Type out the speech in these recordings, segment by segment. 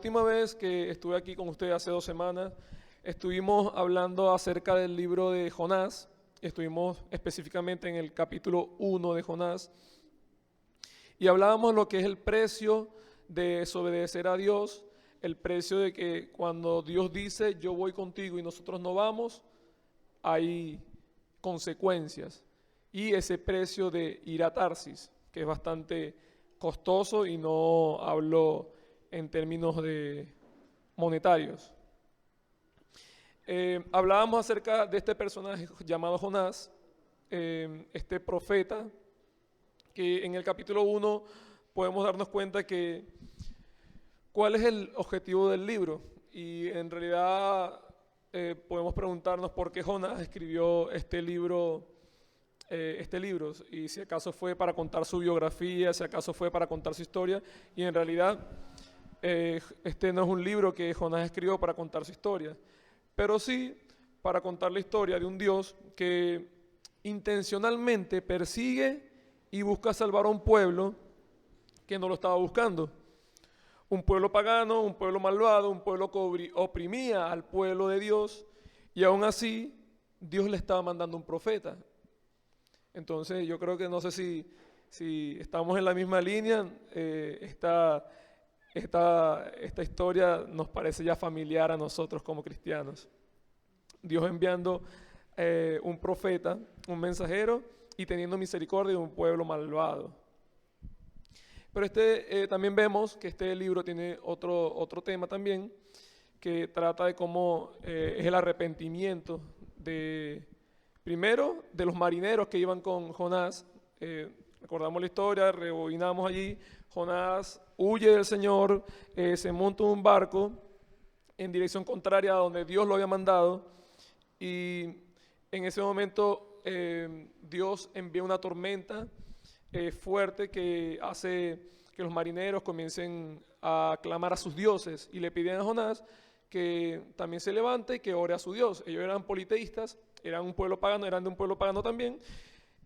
última vez que estuve aquí con ustedes hace 2 semanas, estuvimos hablando acerca del libro de Jonás. Estuvimos específicamente en el capítulo 1 de Jonás. Y hablábamos lo que es el precio de desobedecer a Dios, el precio de que cuando Dios dice yo voy contigo y nosotros no vamos, hay consecuencias. Y ese precio de ir a Tarsis, que es bastante costoso, y no hablo en términos de monetarios. Hablábamos acerca de este personaje llamado Jonás, este profeta, que en el capítulo 1 podemos darnos cuenta que cuál es el objetivo del libro. Y en realidad podemos preguntarnos por qué Jonás escribió este libro, y si acaso fue para contar su biografía, si acaso fue para contar su historia. Y en realidad este no es un libro que Jonás escribió para contar su historia, pero sí para contar la historia de un Dios que intencionalmente persigue y busca salvar a un pueblo que no lo estaba buscando. Un pueblo pagano, un pueblo malvado, un pueblo que oprimía al pueblo de Dios, y aún así Dios le estaba mandando un profeta. Entonces yo creo que no sé si estamos en la misma línea. Esta historia nos parece ya familiar a nosotros como cristianos. Dios enviando un profeta, un mensajero, y teniendo misericordia de un pueblo malvado. Pero también vemos que este libro tiene otro tema también, que trata de cómo es el arrepentimiento primero de los marineros que iban con Jonás. Recordamos la historia, rebobinamos allí. Jonás huye del Señor, se monta en un barco en dirección contraria a donde Dios lo había mandado, y en ese momento Dios envía una tormenta fuerte que hace que los marineros comiencen a clamar a sus dioses, y le piden a Jonás que también se levante y que ore a su Dios. Ellos eran politeístas, eran de un pueblo pagano también.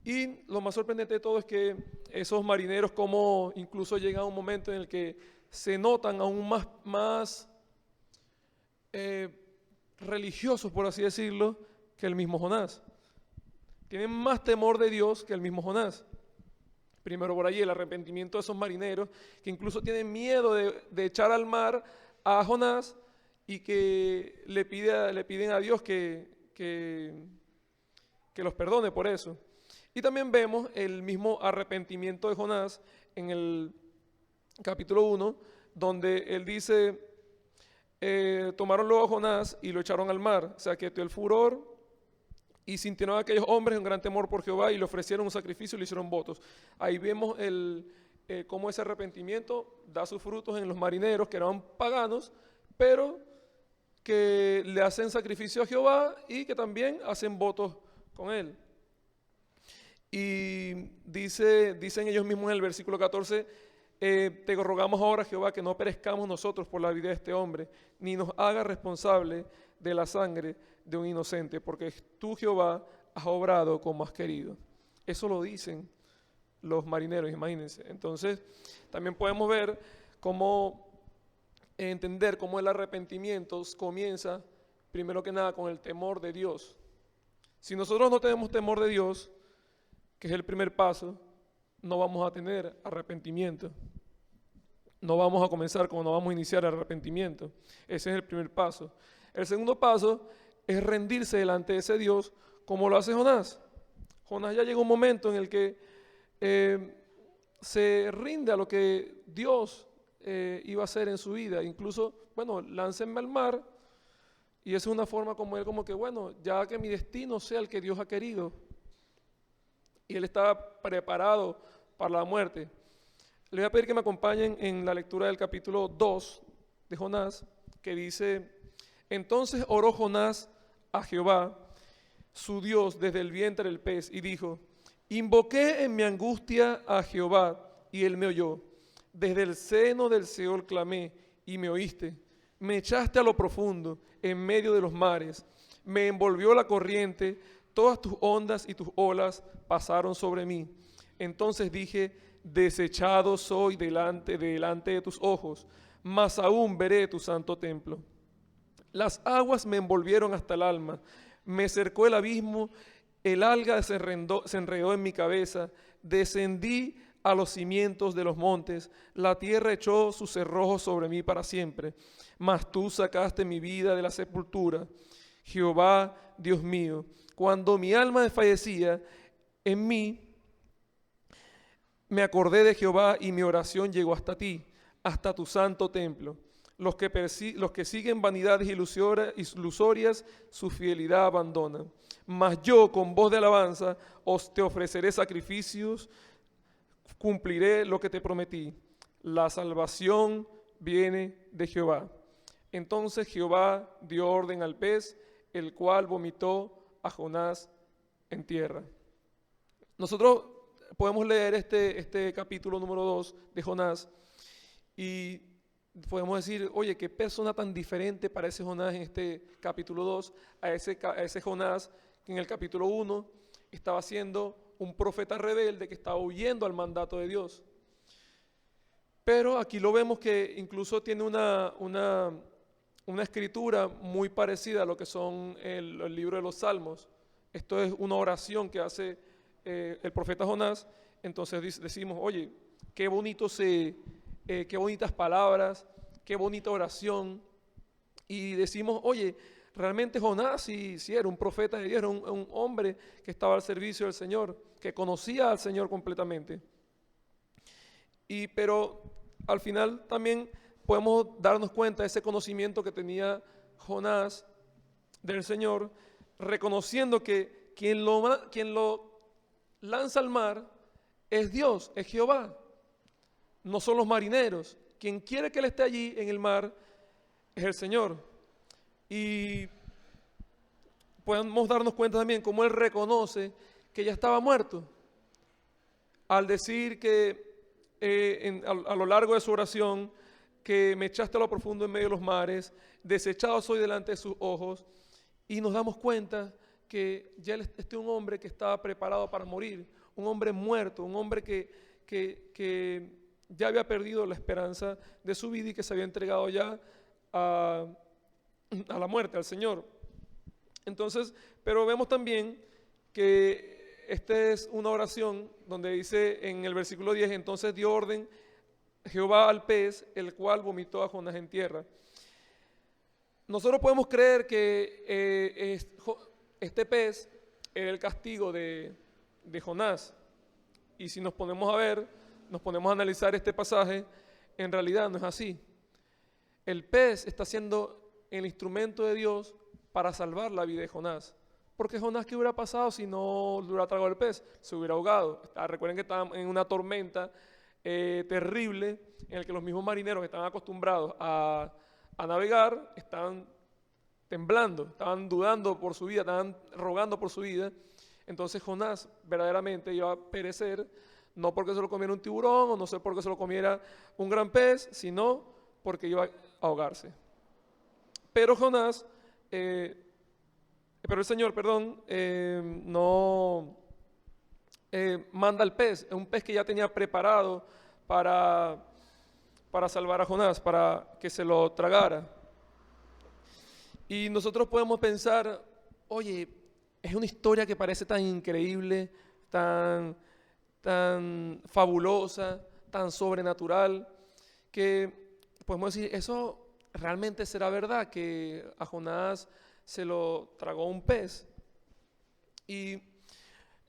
Y lo más sorprendente de todo es que esos marineros, como incluso llega un momento en el que se notan aún más religiosos, por así decirlo, que el mismo Jonás. Tienen más temor de Dios que el mismo Jonás. Primero por allí el arrepentimiento de esos marineros, que incluso tienen miedo de echar al mar a Jonás, y que le piden a Dios que los perdone por eso. Y también vemos el mismo arrepentimiento de Jonás en el capítulo 1, donde él dice, tomaron luego a Jonás y lo echaron al mar, o sea que el furor, y sintieron aquellos hombres un gran temor por Jehová, y le ofrecieron un sacrificio y le hicieron votos. Ahí vemos cómo ese arrepentimiento da sus frutos en los marineros, que eran paganos, pero que le hacen sacrificio a Jehová y que también hacen votos con él. Y dicen ellos mismos en el versículo 14, te rogamos ahora, Jehová, que no perezcamos nosotros por la vida de este hombre, ni nos haga responsable de la sangre de un inocente, porque tú, Jehová, has obrado como has querido. Eso lo dicen los marineros, imagínense. Entonces, también podemos entender cómo el arrepentimiento comienza, primero que nada, con el temor de Dios. Si nosotros no tenemos temor de Dios, que es el primer paso, no vamos a tener arrepentimiento. No vamos a comenzar como no vamos a iniciar el arrepentimiento. Ese es el primer paso. El segundo paso es rendirse delante de ese Dios, como lo hace Jonás. Jonás ya llegó un momento en el que se rinde a lo que Dios iba a hacer en su vida. Incluso, láncenme al mar, y esa es una forma como él, como que, ya que mi destino sea el que Dios ha querido. Y él estaba preparado para la muerte. Les voy a pedir que me acompañen en la lectura del capítulo 2 de Jonás, que dice, entonces oró Jonás a Jehová, su Dios, desde el vientre del pez, y dijo, invoqué en mi angustia a Jehová, y él me oyó. Desde el seno del Seol clamé, y me oíste. Me echaste a lo profundo, en medio de los mares. Me envolvió la corriente, todas tus ondas y tus olas pasaron sobre mí. Entonces dije, desechado soy delante de tus ojos, mas aún veré tu santo templo. Las aguas me envolvieron hasta el alma, me cercó el abismo, el alga se enredó en mi cabeza, descendí a los cimientos de los montes, la tierra echó sus cerrojos sobre mí para siempre, mas tú sacaste mi vida de la sepultura. Jehová, Dios mío, cuando mi alma desfallecía en mí, me acordé de Jehová y mi oración llegó hasta ti, hasta tu santo templo. Los que siguen vanidades ilusorias, su fidelidad abandonan. Mas yo, con voz de alabanza, te ofreceré sacrificios, cumpliré lo que te prometí. La salvación viene de Jehová. Entonces Jehová dio orden al pez, el cual vomitó a Jonás en tierra. Nosotros podemos leer este capítulo número 2 de Jonás y podemos decir, oye, qué persona tan diferente parece Jonás en este capítulo 2 a ese Jonás que en el capítulo 1 estaba siendo un profeta rebelde que estaba huyendo al mandato de Dios. Pero aquí lo vemos que incluso tiene una escritura muy parecida a lo que son el libro de los Salmos. Esto es una oración que hace el profeta Jonás. Entonces decimos, oye, qué bonitas palabras, qué bonita oración. Y decimos, oye, realmente Jonás sí era un profeta de Dios, era un hombre que estaba al servicio del Señor, que conocía al Señor completamente. Pero al final también podemos darnos cuenta de ese conocimiento que tenía Jonás del Señor, reconociendo que quien lo lanza al mar es Dios, es Jehová, no son los marineros. Quien quiere que él esté allí en el mar es el Señor. Y podemos darnos cuenta también cómo él reconoce que ya estaba muerto, al decir que a lo largo de su oración, que me echaste a lo profundo en medio de los mares, desechado soy delante de sus ojos, y nos damos cuenta que ya este es un hombre que estaba preparado para morir, un hombre muerto, un hombre que ya había perdido la esperanza de su vida y que se había entregado ya a la muerte, al Señor. Entonces, pero vemos también que esta es una oración donde dice en el versículo 10, entonces dio orden Jehová al pez, el cual vomitó a Jonás en tierra. Nosotros podemos creer que este pez era el castigo de Jonás. Y si nos ponemos a analizar este pasaje, en realidad no es así. El pez está siendo el instrumento de Dios para salvar la vida de Jonás. Porque Jonás, ¿qué hubiera pasado si no le hubiera tragado el pez? Se hubiera ahogado. Recuerden que estaban en una tormenta terrible en la que los mismos marineros que estaban acostumbrados a navegar estaban temblando, estaban dudando por su vida, estaban rogando por su vida. Entonces Jonás verdaderamente iba a perecer, no porque se lo comiera un tiburón o no sé porque se lo comiera un gran pez, sino porque iba a ahogarse. Pero el Señor, no manda al pez, es un pez que ya tenía preparado para salvar a Jonás, para que se lo tragara. Y nosotros podemos pensar, oye, es una historia que parece tan increíble, tan fabulosa, tan sobrenatural, que podemos decir, ¿eso realmente será verdad? Que a Jonás se lo tragó un pez. Y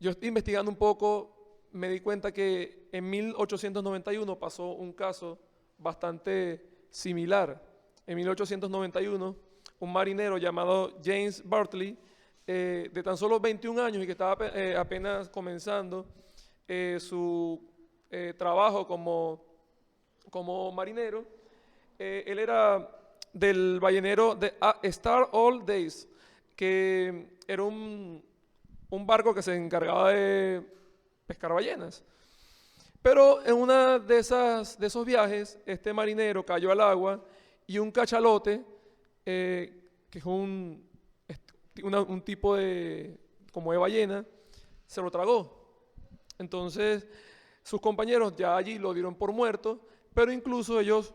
yo estoy investigando un poco, me di cuenta que en 1891 pasó un caso bastante similar. En 1891, un marinero llamado James Bartley, de tan solo 21 años y que estaba apenas comenzando su trabajo como marinero, él era del ballenero de Star All Days, que era un barco que se encargaba de pescar ballenas. Pero en una de esos viajes, este marinero cayó al agua y un cachalote, que es un tipo como de ballena, se lo tragó. Entonces, sus compañeros ya allí lo dieron por muerto, pero incluso ellos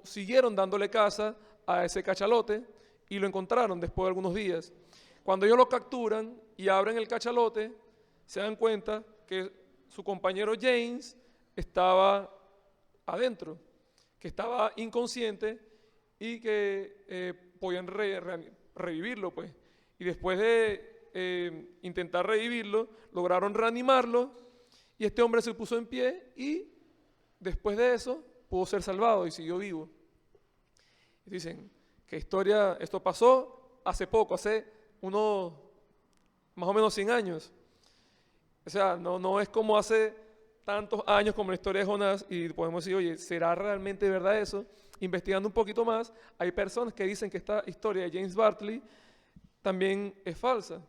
siguieron dándole caza a ese cachalote y lo encontraron después de algunos días. Cuando ellos lo capturan y abren el cachalote, se dan cuenta que su compañero James estaba adentro, que estaba inconsciente y que podían revivirlo, pues. Y después de intentar revivirlo, lograron reanimarlo y este hombre se puso en pie y después de eso pudo ser salvado y siguió vivo. Y dicen, ¿qué historia? Esto pasó hace poco, hace unos más o menos 100 años. O sea, no es como hace tantos años como la historia de Jonás y podemos decir, oye, ¿será realmente verdad eso? Investigando un poquito más, hay personas que dicen que esta historia de James Bartley también es falsa.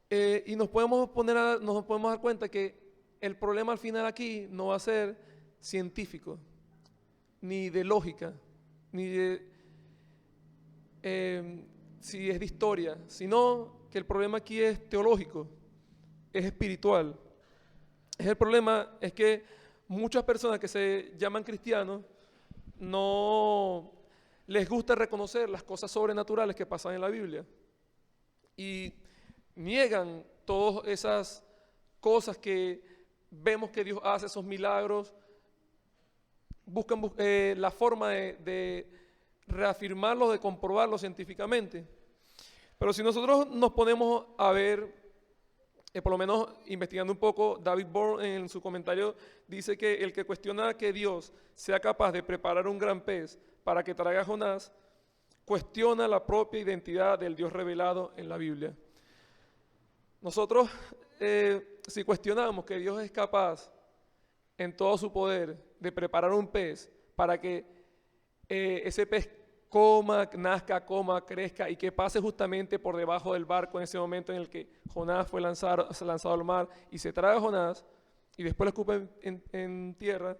Y nos podemos dar cuenta que el problema al final aquí no va a ser científico, ni de lógica, ni de si es de historia, sino que el problema aquí es teológico, es espiritual. El problema es que muchas personas que se llaman cristianos no les gusta reconocer las cosas sobrenaturales que pasan en la Biblia y niegan todas esas cosas que vemos que Dios hace, esos milagros, buscan la forma de reafirmarlos, de comprobarlos científicamente. Pero si nosotros nos ponemos a ver, por lo menos investigando un poco, David Bourne en su comentario dice que el que cuestiona que Dios sea capaz de preparar un gran pez para que traiga a Jonás, cuestiona la propia identidad del Dios revelado en la Biblia. Nosotros, si cuestionamos que Dios es capaz en todo su poder de preparar un pez para que ese pez nazca, crezca y que pase justamente por debajo del barco en ese momento en el que Jonás fue lanzado al mar y se traga a Jonás y después lo escupe en tierra,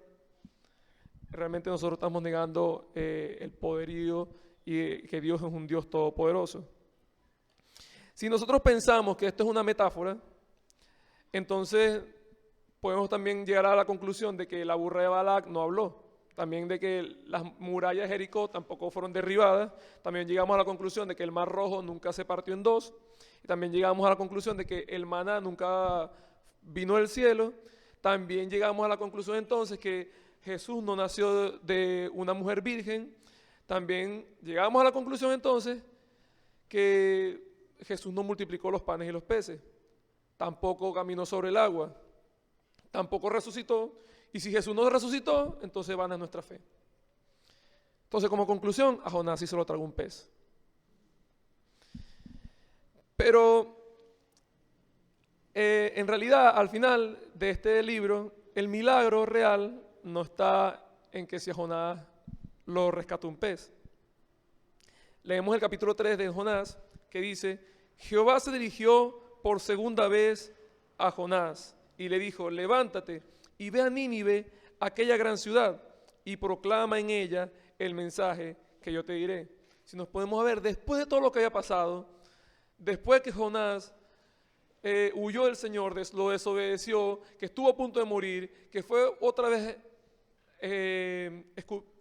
realmente nosotros estamos negando el poderío y que Dios es un Dios todopoderoso. Si nosotros pensamos que esto es una metáfora, entonces podemos también llegar a la conclusión de que la burra de Balac no habló. También de que las murallas de Jericó tampoco fueron derribadas. También llegamos a la conclusión de que el Mar Rojo nunca se partió en dos. Y también llegamos a la conclusión de que el maná nunca vino del cielo. También llegamos a la conclusión entonces que Jesús no nació de una mujer virgen. También llegamos a la conclusión entonces que Jesús no multiplicó los panes y los peces. Tampoco caminó sobre el agua. Tampoco resucitó. Y si Jesús no resucitó, entonces vana es nuestra fe. Entonces, como conclusión, a Jonás sí se lo tragó un pez. Pero, en realidad, al final de este libro, el milagro real no está en que si a Jonás lo rescató un pez. Leemos el capítulo 3 de Jonás, que dice, Jehová se dirigió por segunda vez a Jonás y le dijo, levántate y ve a Nínive, aquella gran ciudad, y proclama en ella el mensaje que yo te diré. Si nos podemos ver, después de todo lo que haya pasado, después que Jonás huyó del Señor, lo desobedeció, que estuvo a punto de morir, que fue otra vez,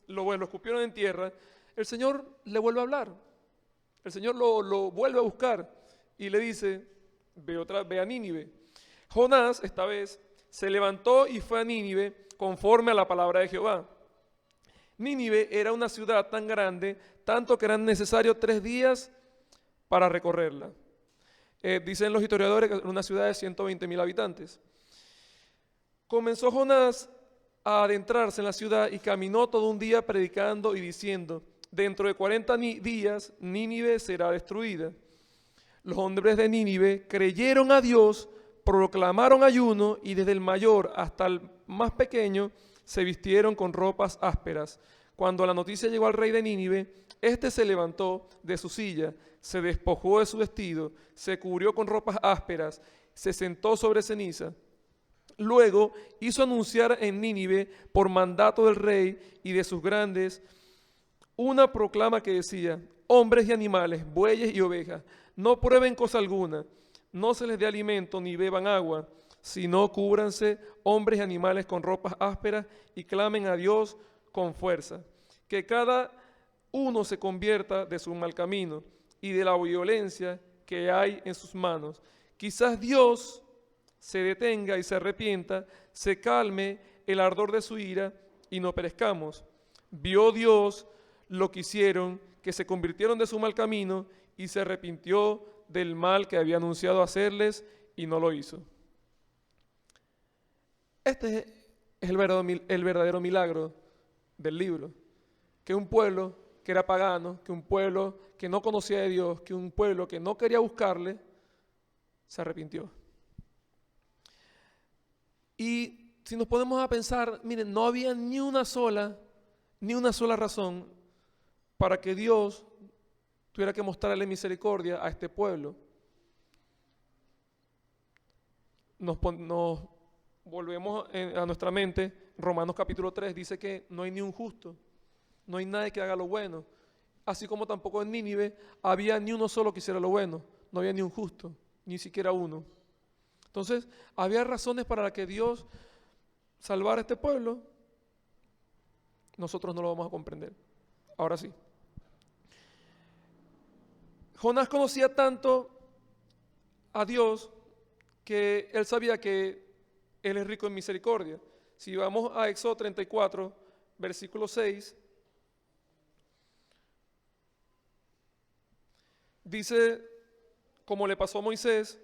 lo escupieron en tierra, el Señor le vuelve a hablar. El Señor lo vuelve a buscar y le dice, ve a Nínive. Jonás, esta vez, se levantó y fue a Nínive conforme a la palabra de Jehová. Nínive era una ciudad tan grande, tanto que eran necesarios 3 días para recorrerla. Dicen los historiadores que era una ciudad de 120,000 habitantes. Comenzó Jonás a adentrarse en la ciudad y caminó todo un día predicando y diciendo, dentro de 40 días Nínive será destruida. Los hombres de Nínive creyeron a Dios, proclamaron ayuno y desde el mayor hasta el más pequeño se vistieron con ropas ásperas. Cuando la noticia llegó al rey de Nínive, éste se levantó de su silla, se despojó de su vestido, se cubrió con ropas ásperas, se sentó sobre ceniza. Luego hizo anunciar en Nínive, por mandato del rey y de sus grandes, una proclama que decía, hombres y animales, bueyes y ovejas, no prueben cosa alguna, no se les dé alimento ni beban agua, sino cúbranse hombres y animales con ropas ásperas y clamen a Dios con fuerza. Que cada uno se convierta de su mal camino y de la violencia que hay en sus manos. Quizás Dios se detenga y se arrepienta, se calme el ardor de su ira y no perezcamos. Vio Dios lo que hicieron, que se convirtieron de su mal camino y se arrepintió del mal que había anunciado hacerles y no lo hizo. Este es el verdadero milagro del libro, que un pueblo que era pagano, que un pueblo que no conocía de Dios, que un pueblo que no quería buscarle, se arrepintió. Y si nos ponemos a pensar, miren, no había ni una sola razón para que Dios tuviera que mostrarle misericordia a este pueblo. Nos volvemos a nuestra mente, Romanos capítulo 3 dice que no hay ni un justo, no hay nadie que haga lo bueno, así como tampoco en Nínive había ni uno solo que hiciera lo bueno, no había ni un justo, ni siquiera uno. Entonces, había razones para que Dios salvara a este pueblo. Nosotros no lo vamos a comprender. Ahora sí. Jonás conocía tanto a Dios que él sabía que Él es rico en misericordia. Si vamos a Éxodo 34, versículo 6, dice, como le pasó a Moisés,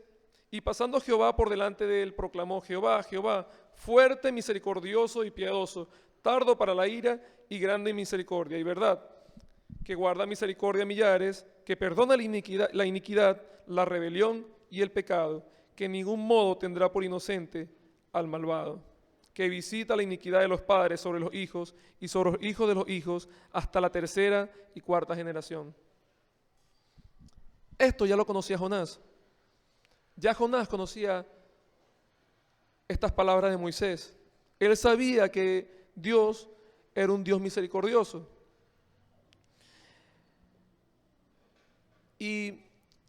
y pasando Jehová por delante de él, proclamó: Jehová, Jehová, fuerte, misericordioso y piadoso, tardo para la ira y grande en misericordia y verdad, que guarda misericordia a millares, que perdona la iniquidad, la rebelión y el pecado, que en ningún modo tendrá por inocente al malvado, que visita la iniquidad de los padres sobre los hijos y sobre los hijos de los hijos hasta la tercera y cuarta generación. Esto ya lo conocía Jonás. Ya Jonás conocía estas palabras de Moisés. Él sabía que Dios era un Dios misericordioso. Y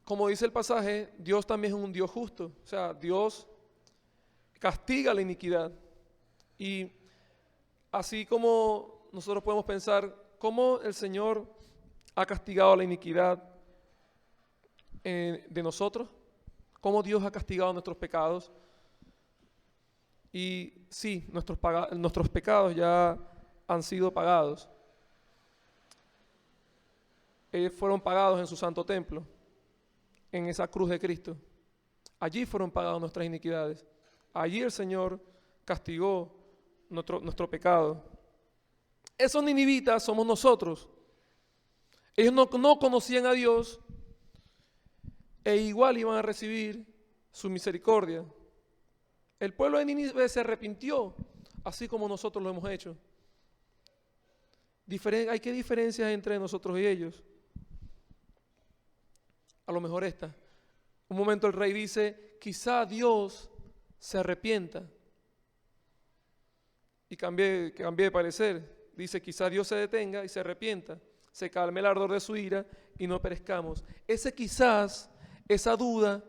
como dice el pasaje, Dios también es un Dios justo. O sea, Dios castiga la iniquidad. Y así como nosotros podemos pensar, ¿cómo el Señor ha castigado la iniquidad de nosotros? ¿Cómo Dios ha castigado nuestros pecados? Y sí, nuestros pecados ya han sido pagados. Ellos fueron pagados en su santo templo, en esa cruz de Cristo. Allí fueron pagadas nuestras iniquidades. Allí el Señor castigó nuestro pecado. Esos ninivitas somos nosotros. Ellos no conocían a Dios e igual iban a recibir su misericordia. El pueblo de Nínive se arrepintió, así como nosotros lo hemos hecho. ¿Hay qué diferencias entre nosotros y ellos? A lo mejor esta. Un momento el rey dice, quizá Dios se arrepienta. Y cambie de parecer. Dice, quizá Dios se detenga y se arrepienta, se calme el ardor de su ira y no perezcamos. Ese quizás, esa duda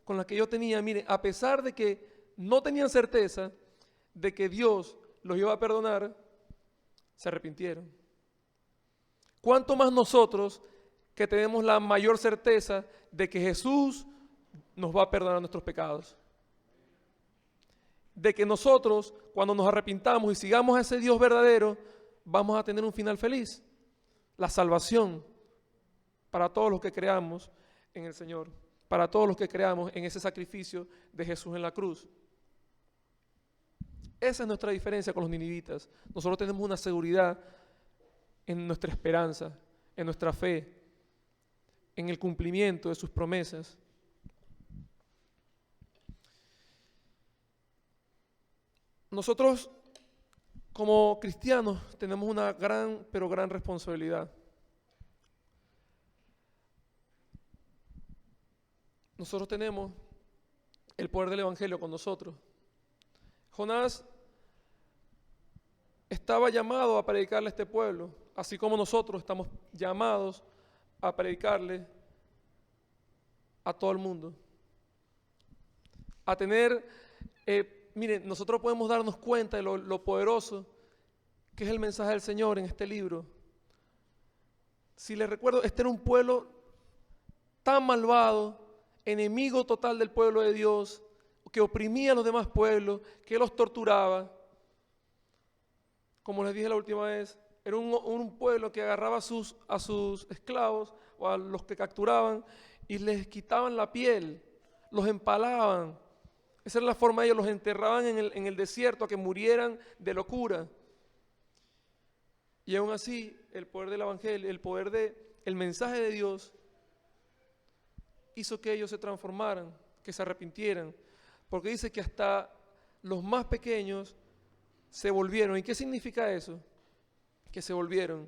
con la que yo tenía, miren, a pesar de que no tenían certeza de que Dios los iba a perdonar, se arrepintieron. ¿Cuánto más nosotros que tenemos la mayor certeza de que Jesús nos va a perdonar nuestros pecados? De que nosotros, cuando nos arrepintamos y sigamos a ese Dios verdadero, vamos a tener un final feliz. La salvación para todos los que creamos en el Señor, para todos los que creamos en ese sacrificio de Jesús en la cruz. Esa es nuestra diferencia con los ninivitas. Nosotros tenemos una seguridad en nuestra esperanza, en nuestra fe, en el cumplimiento de sus promesas. Nosotros, como cristianos, tenemos una gran, pero gran responsabilidad. Nosotros tenemos el poder del Evangelio con nosotros. Jonás estaba llamado a predicarle a este pueblo, así como nosotros estamos llamados a predicarle a todo el mundo. A tener, miren, nosotros podemos darnos cuenta de lo poderoso ¿Qué es el mensaje del Señor en este libro? Si les recuerdo, este era un pueblo tan malvado, enemigo total del pueblo de Dios, que oprimía a los demás pueblos, que los torturaba. Como les dije la última vez, era un pueblo que agarraba a sus esclavos o a los que capturaban y les quitaban la piel, los empalaban. Esa era la forma de ellos, los enterraban en el desierto a que murieran de locura. Y aún así, el poder del Evangelio, el poder del mensaje de Dios hizo que ellos se transformaran, que se arrepintieran. Porque dice que hasta los más pequeños se volvieron. ¿Y qué significa eso? Que se volvieron.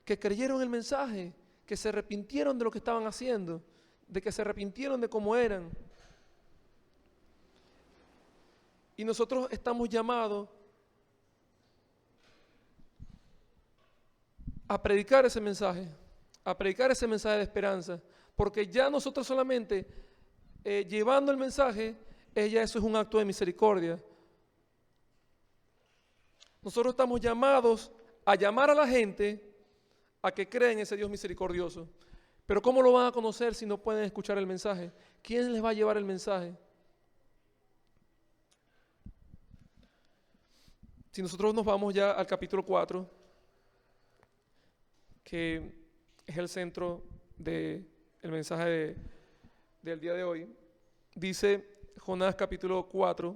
Que creyeron el mensaje, que se arrepintieron de lo que estaban haciendo, de que se arrepintieron de cómo eran. Y nosotros estamos llamados a predicar ese mensaje de esperanza, porque ya nosotros solamente llevando el mensaje, eso es un acto de misericordia. Nosotros estamos llamados a llamar a la gente a que crea en ese Dios misericordioso. Pero ¿cómo lo van a conocer si no pueden escuchar el mensaje? ¿Quién les va a llevar el mensaje? Si nosotros nos vamos ya al capítulo 4, que es el centro del mensaje del día de hoy, dice Jonás capítulo 4,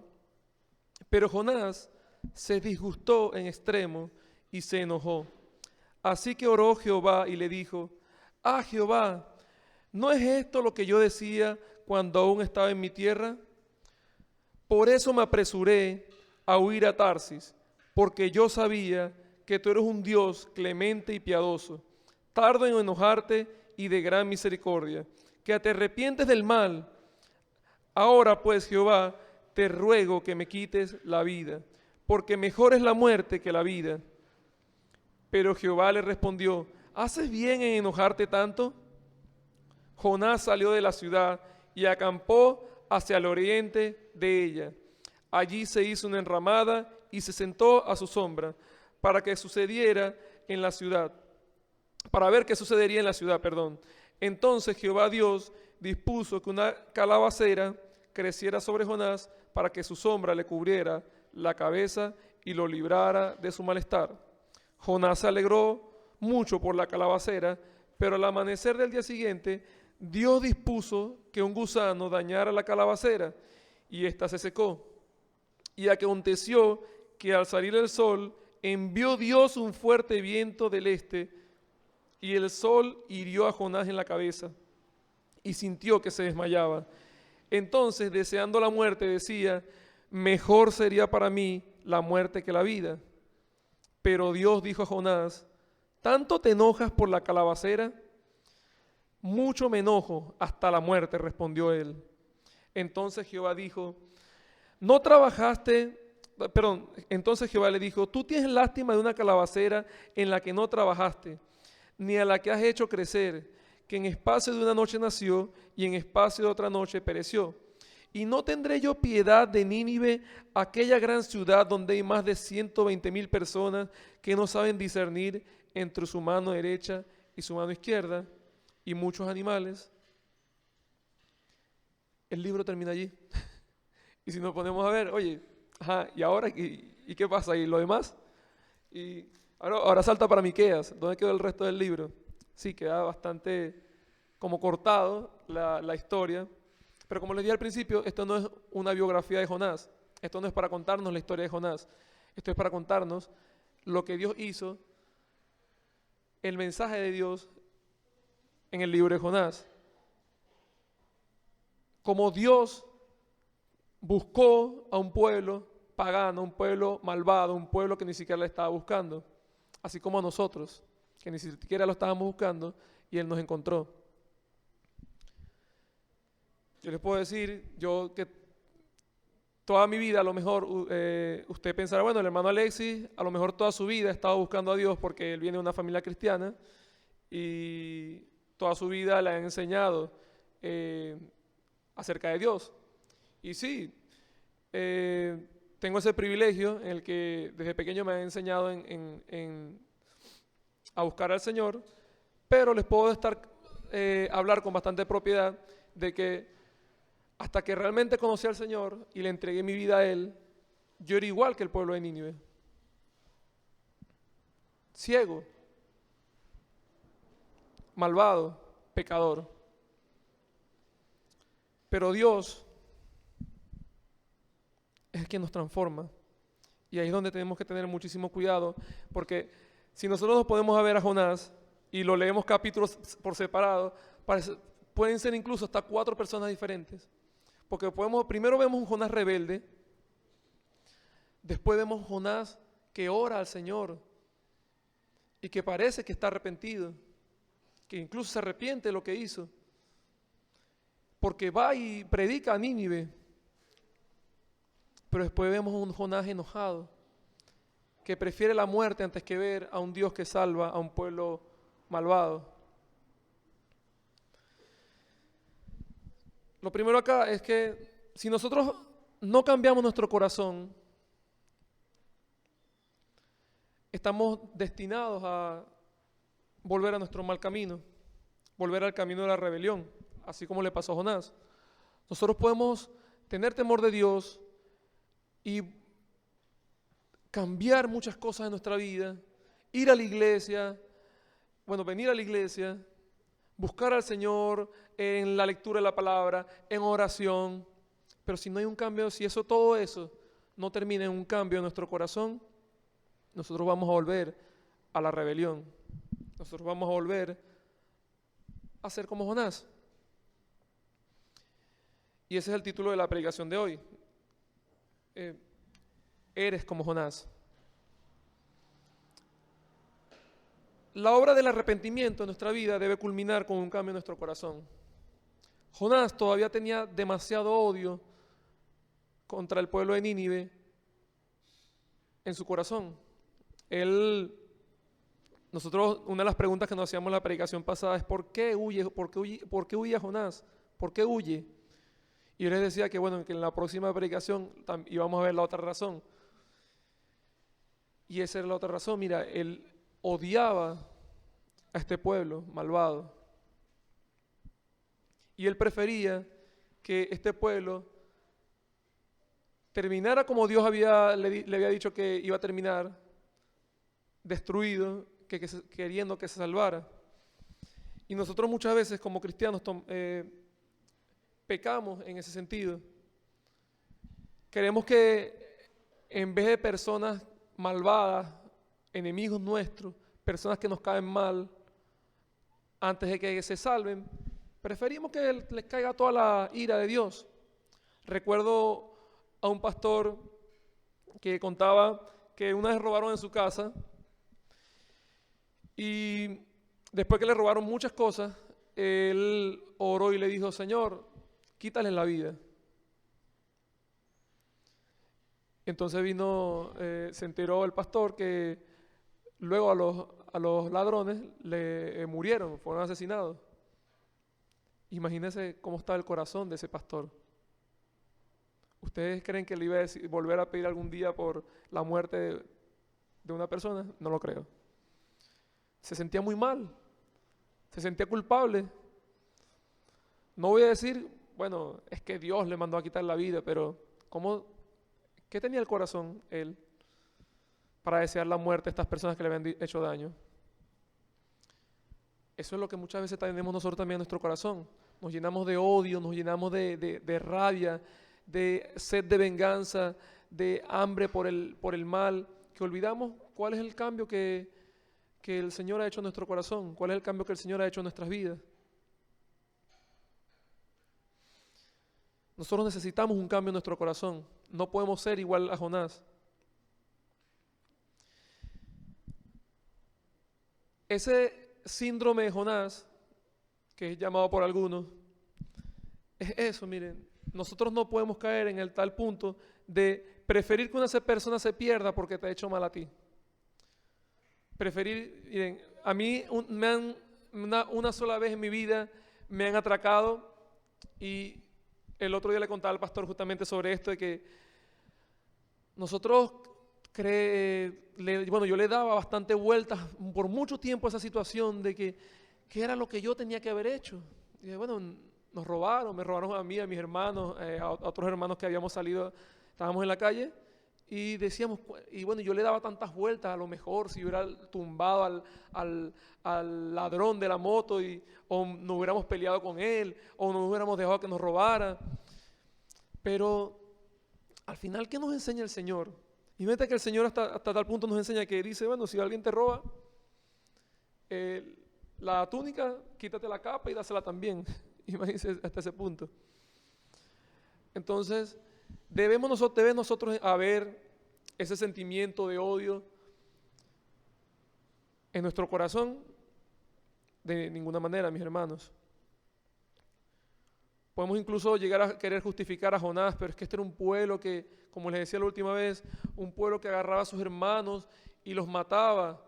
pero Jonás se disgustó en extremo y se enojó. Así que oró Jehová y le dijo: ah, Jehová, ¿no es esto lo que yo decía cuando aún estaba en mi tierra? Por eso me apresuré a huir a Tarsis, porque yo sabía que tú eres un Dios clemente y piadoso, tardo en enojarte y de gran misericordia, que te arrepientes del mal. Ahora pues, Jehová, te ruego que me quites la vida, porque mejor es la muerte que la vida. Pero Jehová le respondió: ¿haces bien en enojarte tanto? Jonás salió de la ciudad y acampó hacia el oriente de ella. Allí se hizo una enramada y se sentó a su sombra para ver qué sucedería en la ciudad. Entonces Jehová Dios dispuso que una calabacera creciera sobre Jonás para que su sombra le cubriera la cabeza y lo librara de su malestar. Jonás se alegró mucho por la calabacera, pero al amanecer del día siguiente, Dios dispuso que un gusano dañara la calabacera y ésta se secó. Y aconteció que al salir el sol, envió Dios un fuerte viento del este, y el sol hirió a Jonás en la cabeza, y sintió que se desmayaba. Entonces, deseando la muerte, decía: mejor sería para mí la muerte que la vida. Pero Dios dijo a Jonás: ¿tanto te enojas por la calabacera? Mucho me enojo hasta la muerte, respondió él. Entonces Jehová le dijo: tú tienes lástima de una calabacera en la que no trabajaste, ni a la que has hecho crecer, que en espacio de una noche nació y en espacio de otra noche pereció. ¿Y no tendré yo piedad de Nínive, aquella gran ciudad donde hay más de 120,000 personas que no saben discernir entre su mano derecha y su mano izquierda, y muchos animales? El libro termina allí. Y si nos ponemos a ver, oye, ¿y ahora y qué pasa? ¿Y lo demás? Y ahora salta para Miqueas. ¿Dónde quedó el resto del libro? Sí, queda bastante como cortado la historia. Pero como les dije al principio, esto no es una biografía de Jonás. Esto no es para contarnos la historia de Jonás. Esto es para contarnos lo que Dios hizo, el mensaje de Dios en el libro de Jonás. Como Dios buscó a un pueblo pagano, un pueblo malvado, un pueblo que ni siquiera le estaba buscando, así como a nosotros, que ni siquiera lo estábamos buscando, y Él nos encontró. Yo les puedo decir, que toda mi vida a lo mejor usted pensará, bueno, el hermano Alexis a lo mejor toda su vida ha estado buscando a Dios porque él viene de una familia cristiana y toda su vida le han enseñado acerca de Dios. Y sí, tengo ese privilegio en el que desde pequeño me han enseñado a buscar al Señor, pero les puedo hablar con bastante propiedad de que hasta que realmente conocí al Señor y le entregué mi vida a Él, yo era igual que el pueblo de Nínive. Ciego, malvado, pecador. Pero Dios es el que nos transforma. Y ahí es donde tenemos que tener muchísimo cuidado, porque si nosotros nos podemos ver a Jonás y lo leemos capítulos por separado, pueden ser incluso hasta 4 personas diferentes. Porque primero vemos un Jonás rebelde, después vemos un Jonás que ora al Señor y que parece que está arrepentido, que incluso se arrepiente de lo que hizo, porque va y predica a Nínive. Pero después vemos un Jonás enojado, que prefiere la muerte antes que ver a un Dios que salva a un pueblo malvado. Lo primero acá es que si nosotros no cambiamos nuestro corazón, estamos destinados a volver a nuestro mal camino, volver al camino de la rebelión, así como le pasó a Jonás. Nosotros podemos tener temor de Dios y cambiar muchas cosas en nuestra vida, ir a la iglesia, venir a la iglesia, buscar al Señor en la lectura de la palabra, en oración, pero si no hay un cambio, si todo eso no termina en un cambio en nuestro corazón, nosotros vamos a volver a la rebelión, nosotros vamos a volver a ser como Jonás. Y ese es el título de la predicación de hoy. Eres como Jonás. La obra del arrepentimiento en nuestra vida debe culminar con un cambio en nuestro corazón. Jonás todavía tenía demasiado odio contra el pueblo de Nínive en su corazón. Nosotros, una de las preguntas que nos hacíamos en la predicación pasada es ¿por qué huye? ¿Por qué huye Jonás? ¿Por qué huye? Y yo les decía que que en la próxima predicación íbamos a ver la otra razón. Y esa era la otra razón. Mira, él odiaba a este pueblo malvado. Y él prefería que este pueblo terminara como Dios le había dicho que iba a terminar, destruido, queriendo que se salvara. Y nosotros muchas veces como cristianos pecamos en ese sentido. Queremos que en vez de personas malvadas, enemigos nuestros, personas que nos caen mal, antes de que se salven, preferimos que les caiga toda la ira de Dios. Recuerdo a un pastor que contaba que una vez robaron en su casa y después que le robaron muchas cosas, él oró y le dijo: Señor, quítales la vida. Entonces se enteró el pastor que luego a los ladrones le murieron, fueron asesinados. Imagínense cómo está el corazón de ese pastor. ¿Ustedes creen que le iba a volver a pedir algún día por la muerte de una persona? No lo creo. Se sentía muy mal, se sentía culpable. No voy a decir, es que Dios le mandó a quitar la vida, pero ¿qué tenía el corazón él para desear la muerte de estas personas que le habían hecho daño? Eso es lo que muchas veces tenemos nosotros también en nuestro corazón. Nos llenamos de odio, nos llenamos de rabia, de sed de venganza, de hambre por el mal, que olvidamos cuál es el cambio que el Señor ha hecho en nuestro corazón, cuál es el cambio que el Señor ha hecho en nuestras vidas. Nosotros necesitamos un cambio en nuestro corazón. No podemos ser igual a Jonás. Ese síndrome de Jonás, que es llamado por algunos, es eso, miren. Nosotros no podemos caer en el tal punto de preferir que una persona se pierda porque te ha hecho mal a ti. Miren, a mí una sola vez en mi vida me han atracado y el otro día le contaba al pastor justamente sobre esto, de que nosotros yo le daba bastante vueltas por mucho tiempo a esa situación de que qué era lo que yo tenía que haber hecho. Y bueno, me robaron a mí, a mis hermanos, a otros hermanos que habíamos salido, estábamos en la calle y decíamos, y bueno, yo le daba tantas vueltas, a lo mejor si hubiera tumbado al ladrón de la moto o no hubiéramos peleado con él o no hubiéramos dejado que nos robara. Pero al final, ¿qué nos enseña el Señor? Y fíjate que el Señor hasta tal punto nos enseña que dice, bueno, si alguien te roba la túnica, quítate la capa y dásela también. Imagínense hasta ese punto. Entonces, debe nosotros haber ese sentimiento de odio en nuestro corazón. De ninguna manera, mis hermanos. Podemos incluso llegar a querer justificar a Jonás, pero es que este era un pueblo que, como les decía la última vez, un pueblo que agarraba a sus hermanos y los mataba.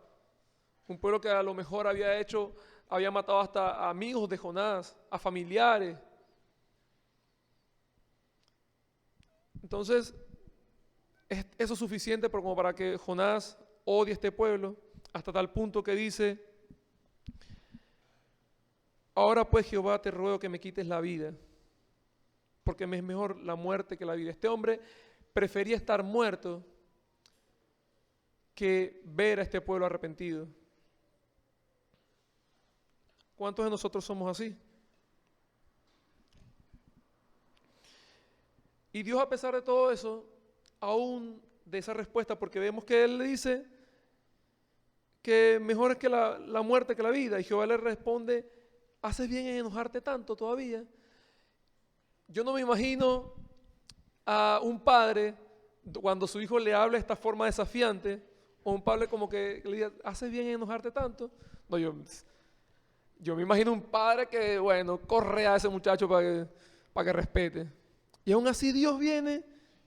Un pueblo que a lo mejor había matado hasta a amigos de Jonás, a familiares. Entonces, eso es suficiente como para que Jonás odie a este pueblo, hasta tal punto que dice, ahora pues Jehová te ruego que me quites la vida, porque me es mejor la muerte que la vida. Este hombre prefería estar muerto que ver a este pueblo arrepentido. ¿Cuántos de nosotros somos así? Y Dios, a pesar de todo eso, aún de esa respuesta, porque vemos que Él le dice que mejor es que la muerte que la vida, y Jehová le responde, ¿haces bien en enojarte tanto todavía? Yo no me imagino a un padre cuando su hijo le habla de esta forma desafiante, o un padre como que le diga, ¿haces bien en enojarte tanto? No, yo me imagino un padre que, bueno, corre a ese muchacho para que respete. Y aún así Dios viene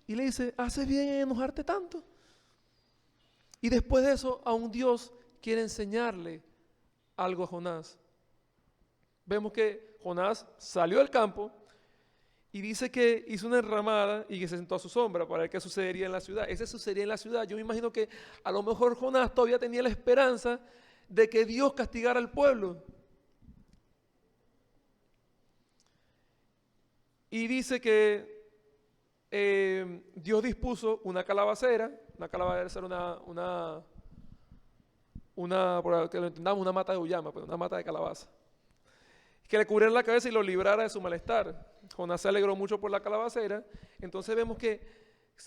y le dice, ¿haces bien en enojarte tanto? Y después de eso, aún Dios quiere enseñarle algo a Jonás. Vemos que Jonás salió del campo y dice que hizo una enramada y que se sentó a su sombra para ver qué sucedería en la ciudad. Ese sucedería en la ciudad. Yo me imagino que a lo mejor Jonás todavía tenía la esperanza de que Dios castigara al pueblo. Y dice que Dios dispuso una calabacera por que lo entendamos, una mata de uyama, pues una mata de calabaza, que le cubriera la cabeza y lo librara de su malestar. Jonás se alegró mucho por la calabacera. Entonces vemos que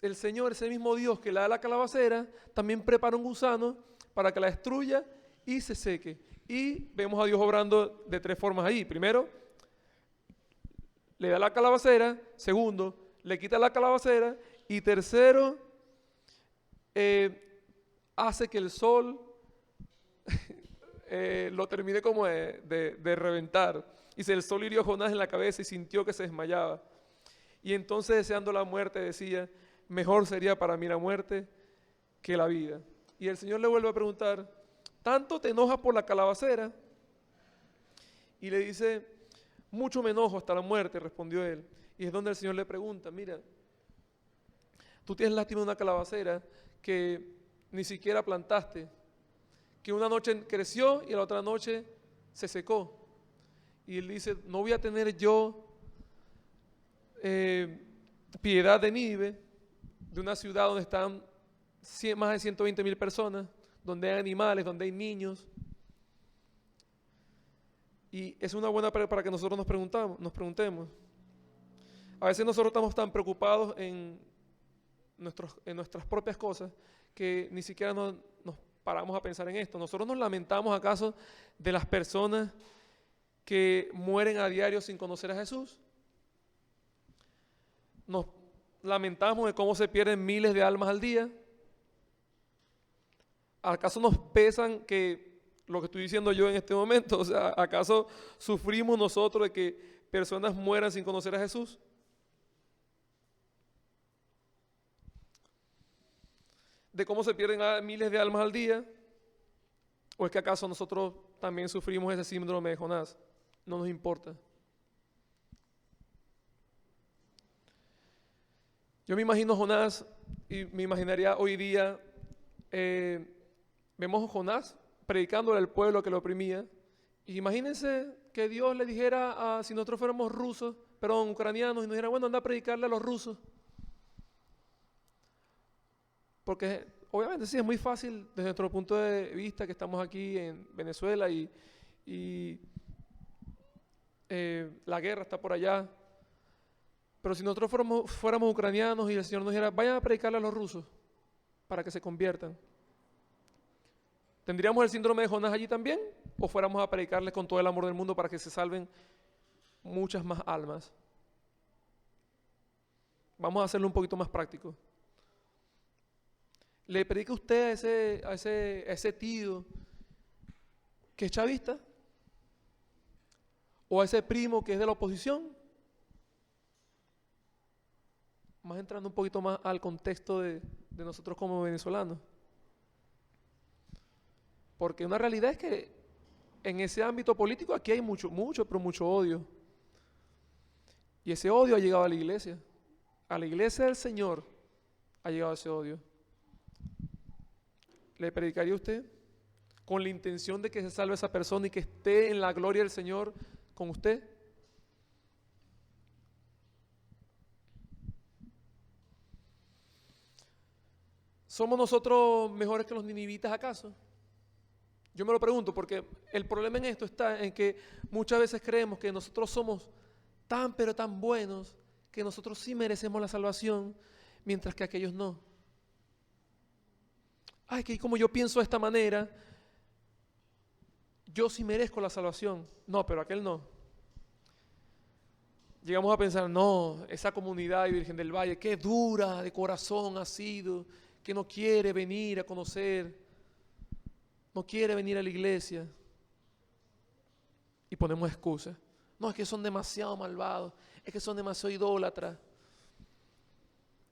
el Señor, ese mismo Dios que le da la calabacera, también prepara un gusano para que la destruya y se seque. Y vemos a Dios obrando de tres formas ahí. Primero, le da la calabacera. Segundo, le quita la calabacera. Y tercero, hace que el sol lo termine como de reventar. Y el sol hirió a Jonás en la cabeza y sintió que se desmayaba. Y entonces, deseando la muerte, decía, mejor sería para mí la muerte que la vida. Y el Señor le vuelve a preguntar, ¿tanto te enojas por la calabacera? Y le dice, mucho me enojo hasta la muerte, respondió él. Y es donde el Señor le pregunta, mira, tú tienes lástima de una calabacera que ni siquiera plantaste, que una noche creció y a la otra noche se secó. Y él dice, no voy a tener yo piedad de Nínive, de una ciudad donde están más de 120,000 personas, donde hay animales, donde hay niños. Y es una buena para que nosotros nos preguntemos. A veces nosotros estamos tan preocupados en nuestras propias cosas que ni siquiera nos paramos a pensar en esto. Nosotros nos lamentamos acaso de las personas que mueren a diario sin conocer a Jesús. Nos lamentamos de cómo se pierden miles de almas al día. ¿Acaso nos pesan que lo que estoy diciendo yo en este momento? O sea, ¿acaso sufrimos nosotros de que personas mueran sin conocer a Jesús? ¿De cómo se pierden miles de almas al día? ¿O es que acaso nosotros también sufrimos ese síndrome de Jonás? No nos importa. Yo me imagino a Jonás Y me imaginaría hoy día, vemos a Jonás predicándole al pueblo que lo oprimía. Y imagínense que Dios le dijera, si nosotros fuéramos ucranianos, y nos dijera, bueno, anda a predicarle a los rusos. Porque obviamente sí, es muy fácil desde nuestro punto de vista que estamos aquí en Venezuela y la guerra está por allá. Pero si nosotros fuéramos ucranianos y el Señor nos dijera, vayan a predicarle a los rusos para que se conviertan, ¿tendríamos el síndrome de Jonás allí también? ¿O fuéramos a predicarles con todo el amor del mundo para que se salven muchas más almas? Vamos a hacerlo un poquito más práctico. ¿Le predica usted a ese tío que es chavista? ¿O a ese primo que es de la oposición? Más entrando un poquito más al contexto de nosotros como venezolanos. Porque una realidad es que en ese ámbito político aquí hay mucho odio. Y ese odio ha llegado a la iglesia. A la iglesia del Señor ha llegado ese odio. ¿Le predicaría usted con la intención de que se salve esa persona y que esté en la gloria del Señor con usted? ¿Somos nosotros mejores que los ninivitas acaso? Yo me lo pregunto porque el problema en esto está en que muchas veces creemos que nosotros somos pero tan buenos que nosotros sí merecemos la salvación, mientras que aquellos no. Ay, que como yo pienso de esta manera, yo sí merezco la salvación. No, pero aquel no. Llegamos a pensar, no, esa comunidad de Virgen del Valle, qué dura de corazón ha sido, que no quiere venir a conocer, no quiere venir a la iglesia. Y ponemos excusas. No, es que son demasiado malvados, es que son demasiado idólatras.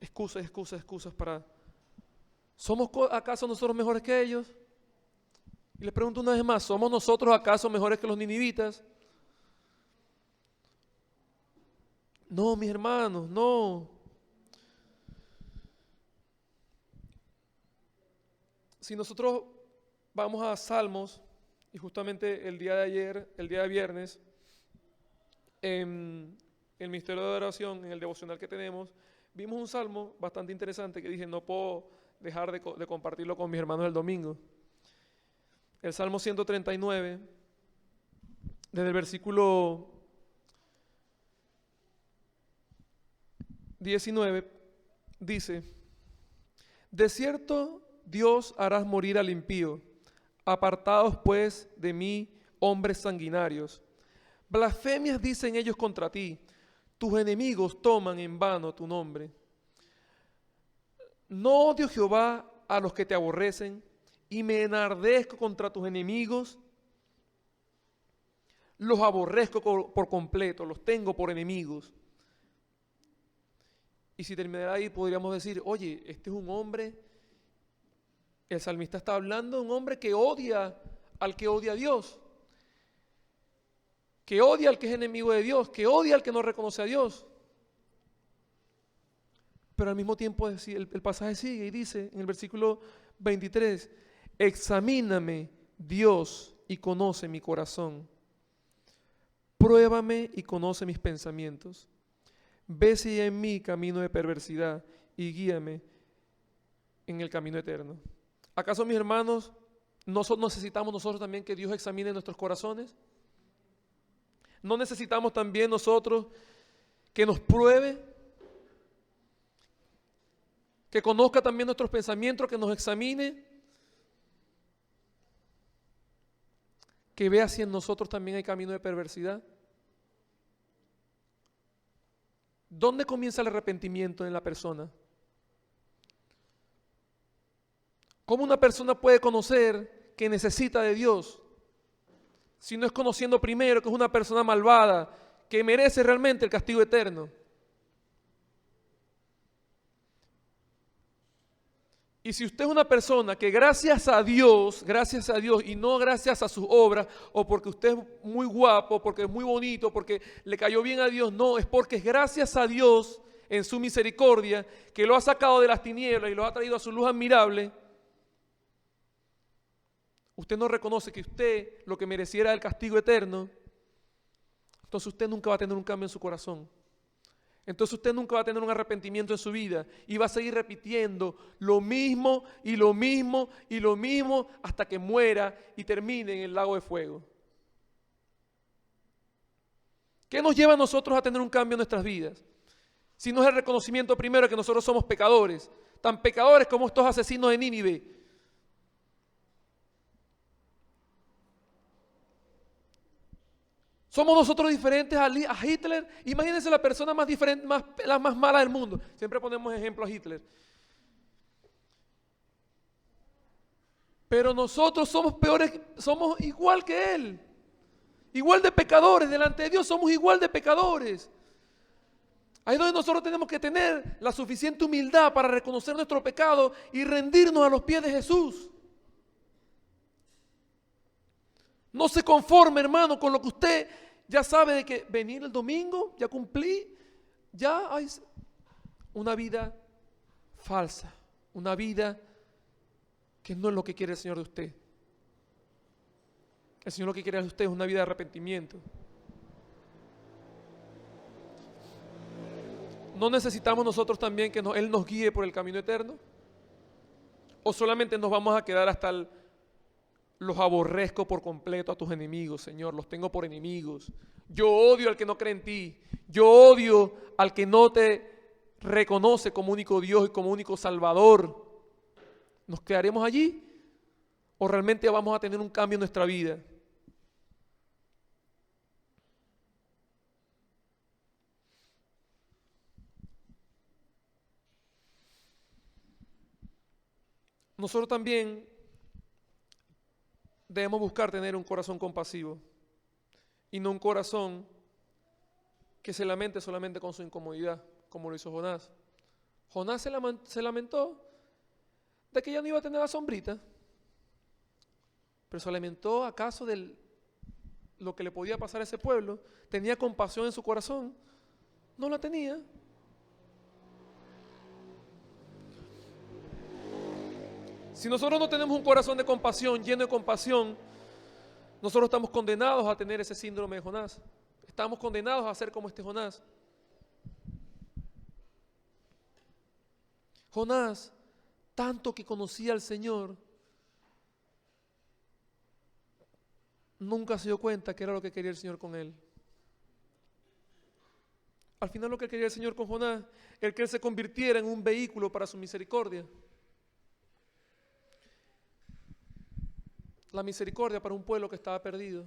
Excusas para... ¿Somos acaso nosotros mejores que ellos? Y les pregunto una vez más, ¿somos nosotros acaso mejores que los ninivitas? No, mis hermanos, no. Si nosotros vamos a Salmos, y justamente el día de ayer, el día de viernes, en el Ministerio de Adoración, en el devocional que tenemos, vimos un salmo bastante interesante que dije, no puedo dejar de compartirlo con mis hermanos el domingo. El Salmo 139, desde el versículo 19, dice, de cierto Dios harás morir al impío, apartados pues de mí hombres sanguinarios. Blasfemias dicen ellos contra ti, tus enemigos toman en vano tu nombre. No odio Jehová a los que te aborrecen, y me enardezco contra tus enemigos. Los aborrezco por completo, los tengo por enemigos. Y si terminara ahí podríamos decir, oye, este es un hombre, el salmista está hablando de un hombre que odia al que odia a Dios, que odia al que es enemigo de Dios, que odia al que no reconoce a Dios. Pero al mismo tiempo el pasaje sigue y dice en el versículo 23, examíname, Dios, y conoce mi corazón. Pruébame y conoce mis pensamientos. Ve si hay en mí camino de perversidad y guíame en el camino eterno. ¿Acaso, mis hermanos, no necesitamos nosotros también que Dios examine nuestros corazones? ¿No necesitamos también nosotros que nos pruebe? Que conozca también nuestros pensamientos, que nos examine, que vea si en nosotros también hay camino de perversidad. ¿Dónde comienza el arrepentimiento en la persona? ¿Cómo una persona puede conocer que necesita de Dios si no es conociendo primero que es una persona malvada, que merece realmente el castigo eterno? Y si usted es una persona que gracias a Dios, y no gracias a sus obras, o porque usted es muy guapo, porque es muy bonito, porque le cayó bien a Dios, no, es porque es gracias a Dios, en su misericordia, que lo ha sacado de las tinieblas y lo ha traído a su luz admirable, usted no reconoce que usted lo que mereciera era el castigo eterno, entonces usted nunca va a tener un cambio en su corazón. Entonces usted nunca va a tener un arrepentimiento en su vida y va a seguir repitiendo lo mismo y lo mismo y lo mismo hasta que muera y termine en el lago de fuego. ¿Qué nos lleva a nosotros a tener un cambio en nuestras vidas? Si no es el reconocimiento primero de que nosotros somos pecadores, tan pecadores como estos asesinos de Nínive. ¿Somos nosotros diferentes a Hitler? Imagínense la persona más diferente, la más mala del mundo. Siempre ponemos ejemplo a Hitler. Pero nosotros somos peores, somos igual que él. Igual de pecadores, delante de Dios somos igual de pecadores. Ahí es donde nosotros tenemos que tener la suficiente humildad para reconocer nuestro pecado y rendirnos a los pies de Jesús. No se conforme, hermano, con lo que usted ya sabe de que venir el domingo, ya cumplí, ya hay una vida falsa, una vida que no es lo que quiere el Señor de usted. El Señor lo que quiere de usted es una vida de arrepentimiento. ¿No necesitamos nosotros también que Él nos guíe por el camino eterno? ¿O solamente nos vamos a quedar hasta los aborrezco por completo a tus enemigos, Señor, los tengo por enemigos? Yo odio al que no cree en ti. Yo odio al que no te reconoce como único Dios y como único Salvador. ¿Nos quedaremos allí? ¿O realmente vamos a tener un cambio en nuestra vida? Nosotros también debemos buscar tener un corazón compasivo y no un corazón que se lamente solamente con su incomodidad, como lo hizo Jonás. Jonás se lamentó de que ya no iba a tener la sombrita, pero se lamentó acaso de lo que le podía pasar a ese pueblo. ¿Tenía compasión en su corazón? No la tenía. Si nosotros no tenemos un corazón de compasión, lleno de compasión, nosotros estamos condenados a tener ese síndrome de Jonás. Estamos condenados a ser como este Jonás. Jonás, tanto que conocía al Señor, nunca se dio cuenta que era lo que quería el Señor con él. Al final lo que quería el Señor con Jonás es que él se convirtiera en un vehículo para su misericordia. La misericordia para un pueblo que estaba perdido.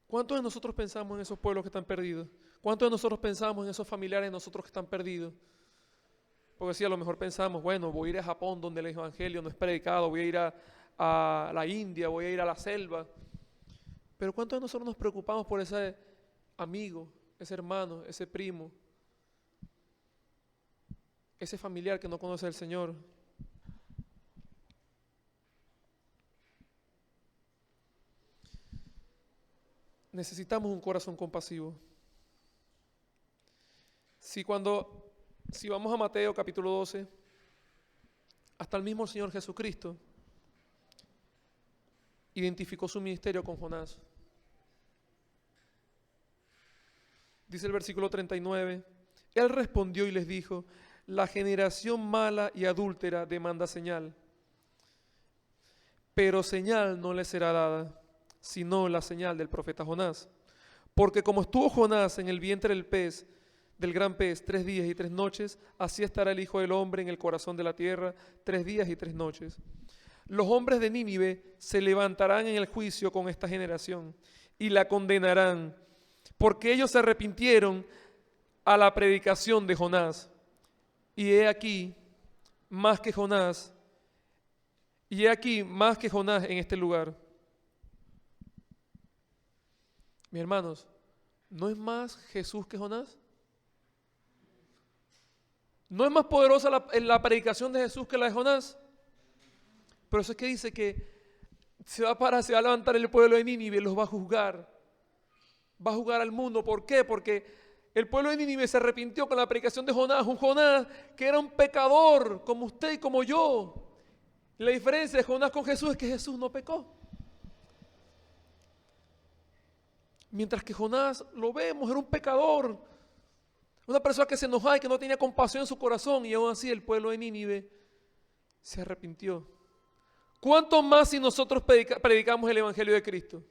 ¿Cuántos de nosotros pensamos en esos pueblos que están perdidos? ¿Cuántos de nosotros pensamos en esos familiares de nosotros que están perdidos? Porque si a lo mejor pensamos, bueno, voy a ir a Japón donde el evangelio no es predicado, voy a ir a la India, voy a ir a la selva. Pero ¿cuántos de nosotros nos preocupamos por ese amigo, ese hermano, ese primo, ese familiar que no conoce al Señor? Necesitamos un corazón compasivo. Si vamos a Mateo capítulo 12, hasta el mismo Señor Jesucristo identificó su ministerio con Jonás. Dice el versículo 39, Él respondió y les dijo, la generación mala y adúltera demanda señal, pero señal no le será dada, sino la señal del profeta Jonás. Porque como estuvo Jonás en el vientre del gran pez 3 días y 3 noches, así estará el Hijo del Hombre en el corazón de la tierra 3 días y 3 noches. Los hombres de Nínive se levantarán en el juicio con esta generación y la condenarán, porque ellos se arrepintieron a la predicación de Jonás. Y he aquí más que Jonás en este lugar. Mis hermanos, ¿no es más Jesús que Jonás? ¿No es más poderosa la predicación de Jesús que la de Jonás? Pero eso es que dice que se va a levantar el pueblo de Nínive y los va a juzgar. Va a juzgar al mundo. ¿Por qué? Porque El pueblo de Nínive se arrepintió con la predicación de Jonás, un Jonás que era un pecador como usted y como yo. La diferencia de Jonás con Jesús es que Jesús no pecó. Mientras que Jonás, lo vemos, era un pecador, una persona que se enojaba y que no tenía compasión en su corazón, y aún así el pueblo de Nínive se arrepintió. ¿Cuánto más si nosotros predicamos el Evangelio de Cristo?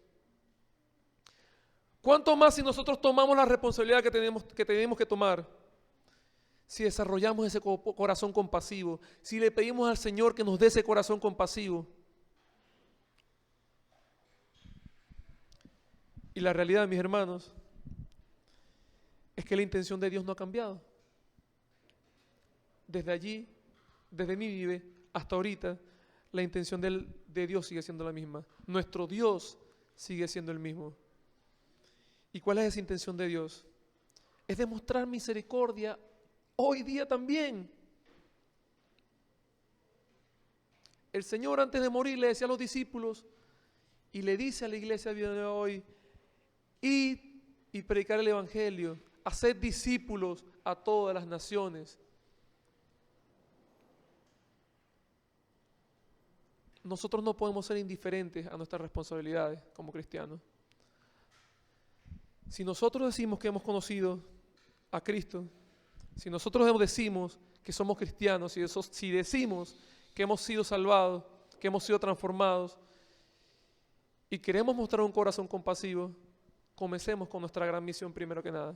¿Cuánto más si nosotros tomamos la responsabilidad que tenemos que tomar? Si desarrollamos ese corazón compasivo, si le pedimos al Señor que nos dé ese corazón compasivo. Y la realidad, mis hermanos, es que la intención de Dios no ha cambiado. Desde allí, desde Nínive hasta ahorita, la intención de Dios sigue siendo la misma. Nuestro Dios sigue siendo el mismo. ¿Y cuál es esa intención de Dios? Es demostrar misericordia hoy día también. El Señor antes de morir le decía a los discípulos y le dice a la iglesia de hoy: id y predicar el Evangelio, haced discípulos a todas las naciones. Nosotros no podemos ser indiferentes a nuestras responsabilidades como cristianos. Si nosotros decimos que hemos conocido a Cristo, si nosotros decimos que somos cristianos, si decimos que hemos sido salvados, que hemos sido transformados y queremos mostrar un corazón compasivo, comencemos con nuestra gran misión primero que nada: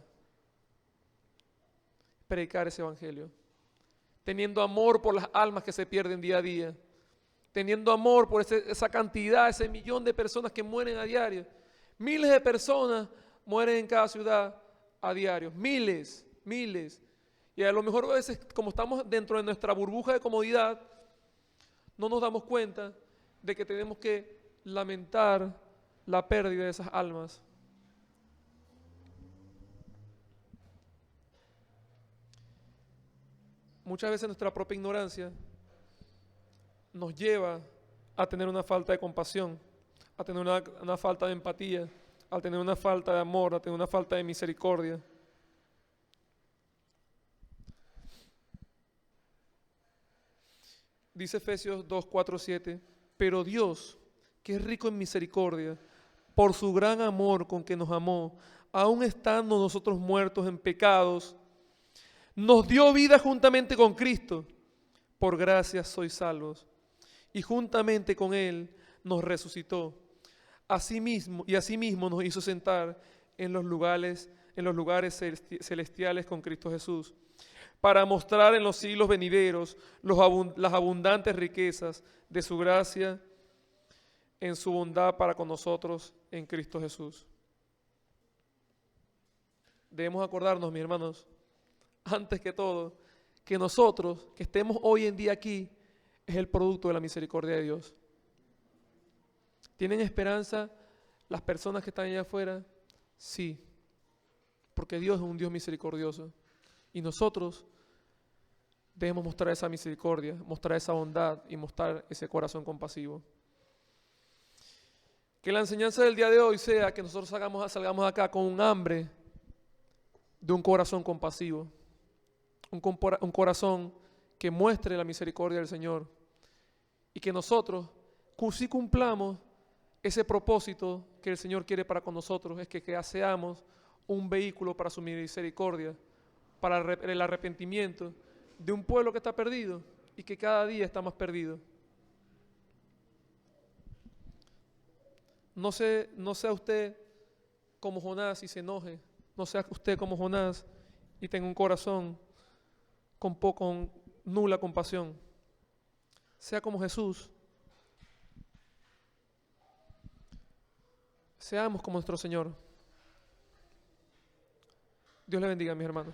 predicar ese Evangelio, teniendo amor por las almas que se pierden día a día, teniendo amor por esa cantidad, ese millón de personas que mueren a diario. Miles de personas mueren en cada ciudad a diario, miles. Y a lo mejor a veces, como estamos dentro de nuestra burbuja de comodidad, no nos damos cuenta de que tenemos que lamentar la pérdida de esas almas. Muchas veces nuestra propia ignorancia nos lleva a tener una falta de compasión, a tener una falta de empatía, a tener una falta de amor, a tener una falta de misericordia. Dice Efesios 2, 4, 7, pero Dios, que es rico en misericordia, por su gran amor con que nos amó, aun estando nosotros muertos en pecados, nos dio vida juntamente con Cristo. Por gracia sois salvos. Y juntamente con Él nos resucitó. Asimismo nos hizo sentar en los lugares celestiales con Cristo Jesús, para mostrar en los siglos venideros las abundantes riquezas de su gracia en su bondad para con nosotros en Cristo Jesús. Debemos acordarnos, mis hermanos, antes que todo, que nosotros, que estemos hoy en día aquí, es el producto de la misericordia de Dios. ¿Tienen esperanza las personas que están allá afuera? Sí, porque Dios es un Dios misericordioso. Y nosotros debemos mostrar esa misericordia, mostrar esa bondad y mostrar ese corazón compasivo. Que la enseñanza del día de hoy sea que nosotros salgamos acá con un hambre de un corazón compasivo, un corazón que muestre la misericordia del Señor, y que nosotros sí cumplamos ese propósito que el Señor quiere para con nosotros, es que seamos un vehículo para su misericordia, para el arrepentimiento de un pueblo que está perdido y que cada día está más perdido. No sea usted como Jonás y se enoje, no sea usted como Jonás y tenga un corazón con nula compasión. Sea como Jesús. Seamos como nuestro Señor. Dios le bendiga, mis hermanos.